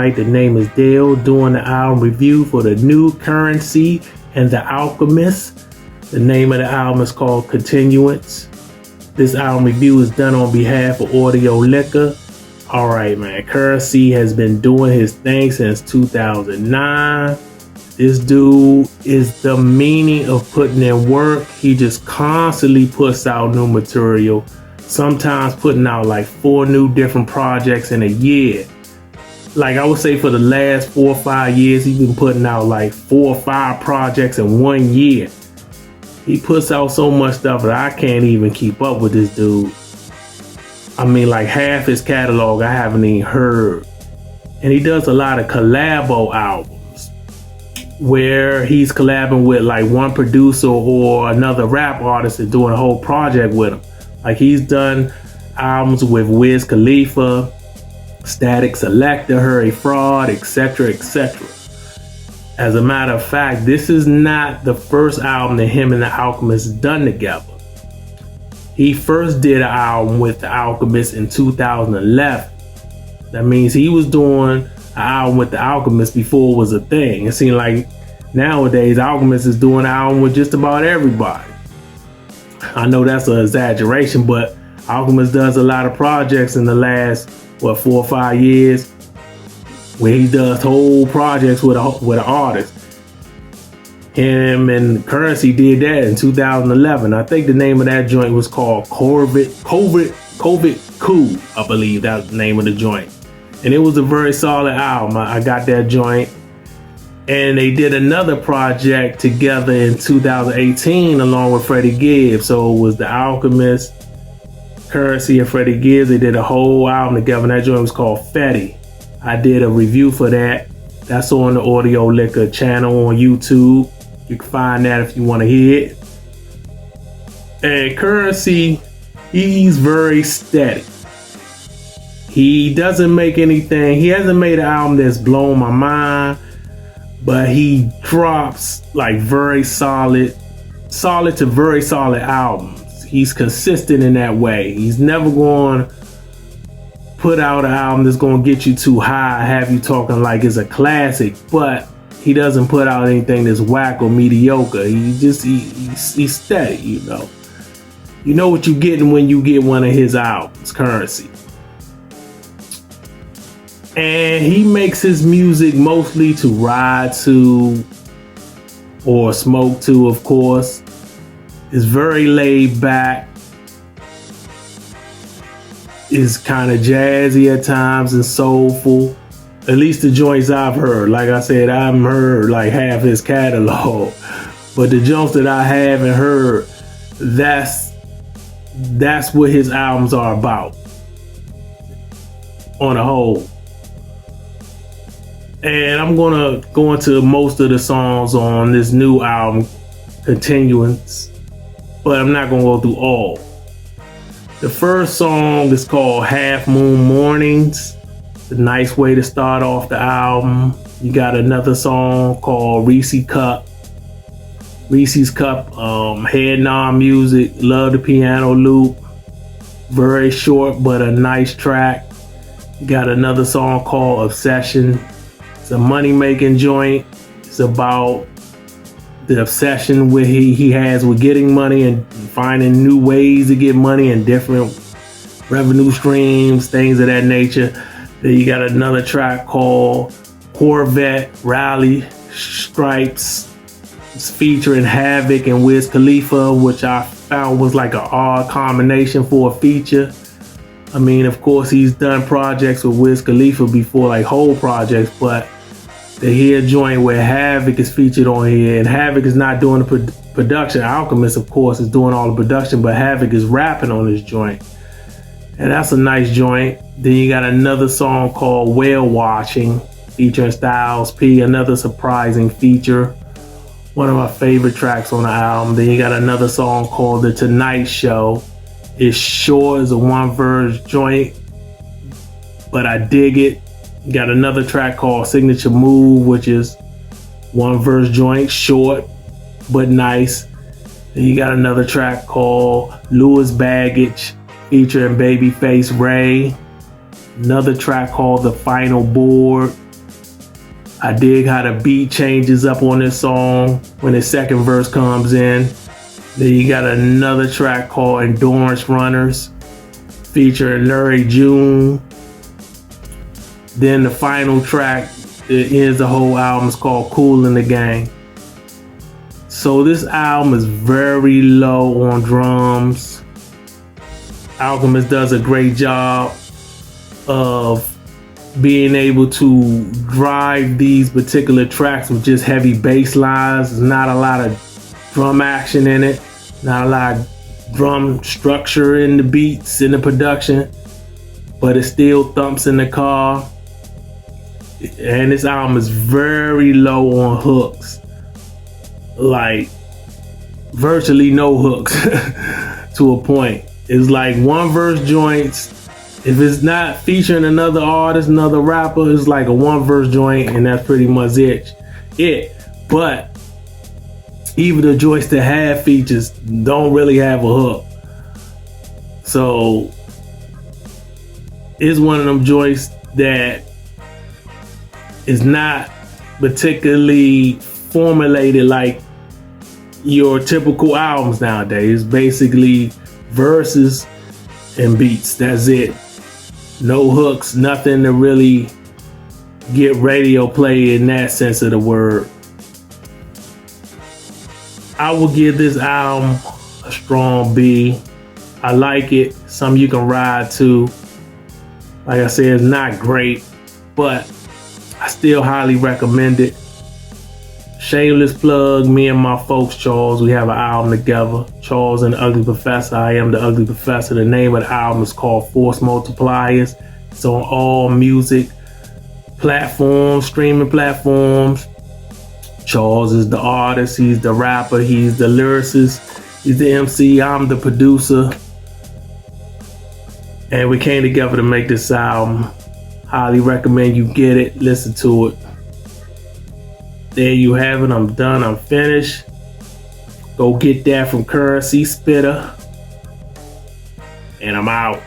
right. The name is Dale, doing the album review for the new Currency and the Alchemist. The name of the album is called Continuance. This album review is done on behalf of Audio Liquor. All right, man. Currency has been doing his thing since 2009. This dude is the meaning of putting in work. He just constantly puts out new material. Sometimes putting out like 4 new different projects in a year. Like I would say for the last 4 or 5 years, he's been putting out like 4 or 5 projects in 1 year. He puts out so much stuff that I can't even keep up with this dude. I mean, like half his catalog I haven't even heard. And he does a lot of collabo albums where he's collabing with like one producer or another rap artist and doing a whole project with him. Like he's done albums with Wiz Khalifa, Static Selector, Hurry Fraud, etc., etc. As a matter of fact, this is not the first album that him and the Alchemist done together. He first did an album with the Alchemist in 2011. That means he was doing an album with the Alchemist before it was a thing. It seemed like nowadays Alchemist is doing an album with just about everybody. I know that's an exaggeration, but Alchemist does a lot of projects in the last, 4 or 5 years, where he does whole projects with an artist. Him and Currency did that in 2011. I think the name of that joint was called Corvette Cool, I believe that's the name of the joint. And it was a very solid album. I got that joint. And they did another project together in 2018 along with Freddie Gibbs. So it was the Alchemist, Currency, and Freddie Gibbs. They did a whole album together, and that joint was called Fetty. I did a review for that. That's on the Audio Liquor channel on YouTube. You can find that if you want to hear it. And Currency, he's very steady. He doesn't make anything. He hasn't made an album that's blown my mind. But he drops like very solid to very solid albums. He's consistent in that way. He's never going to put out an album that's going to get you too high, have you talking like it's a classic, but he doesn't put out anything that's whack or mediocre. He's steady, you know. You know what you're getting when you get one of his albums, Currency. And he makes his music mostly to ride to or smoke to, of course. It's very laid back. It's kind of jazzy at times and soulful. At least the joints I've heard. Like I said, I haven't heard like half his catalog. But the joints that I haven't heard, that's what his albums are about on a whole. And I'm gonna go into most of the songs on this new album, Continuance, but I'm not gonna go through all. The first song is called Half Moon Mornings. It's a nice way to start off the album. You got another song called Reese's Cup. Reese's Cup, head nod music, love the piano loop. Very short, but a nice track. You got another song called Obsession. It's a money-making joint. It's about the obsession where he has with getting money and finding new ways to get money and different revenue streams, things of that nature. Then you got another track called Corvette Rally Stripes. It's featuring Havoc and Wiz Khalifa, which I found was like an odd combination for a feature. I mean, of course, he's done projects with Wiz Khalifa before, like whole projects, but to hear a joint where Havoc is featured on here, and Havoc is not doing the production. Alchemist, of course, is doing all the production, but Havoc is rapping on this joint. And that's a nice joint. Then you got another song called Whale Watching, featuring Styles P, another surprising feature. One of my favorite tracks on the album. Then you got another song called The Tonight Show. It's short, it's a 1-verse joint, but I dig it. You got another track called Signature Move, which is 1-verse joint, short but nice. Then you got another track called Louis Baggage, featuring Babyface Ray. Another track called The Final Board, I dig how the beat changes up on this song when the second verse comes in. Then you got another track called Endurance Runners featuring Larry June. Then the final track that ends the whole album is called Cool in the Gang. So this album is very low on drums. Alchemist does a great job of being able to drive these particular tracks with just heavy bass lines. There's not a lot of drum action in it, not a lot of drum structure in the beats, in the production, but it still thumps in the car. And this album is very low on hooks, like virtually no hooks to a point. It's like one verse joints. If it's not featuring another artist, another rapper, it's like a one verse joint, and that's pretty much it. But even the joints that have features don't really have a hook. So it's one of them joints that is not particularly formulated like your typical albums nowadays. Basically verses and beats, that's it. No hooks, nothing to really get radio play in that sense of the word. I will give this album a strong B. I like it. Some you can ride to. Like I said, it's not great, but I still highly recommend it. Shameless plug, me and my folks, Charles, we have an album together. Charles and the Ugly Professor. I am the Ugly Professor. The name of the album is called Force Multipliers. It's on all music platforms, streaming platforms. Charles is the artist, he's the rapper, he's the lyricist, he's the MC, I'm the producer. And we came together to make this album. Highly recommend you get it, listen to it. There you have it. I'm done. I'm finished. Go get that from Curren Spitter. And I'm out.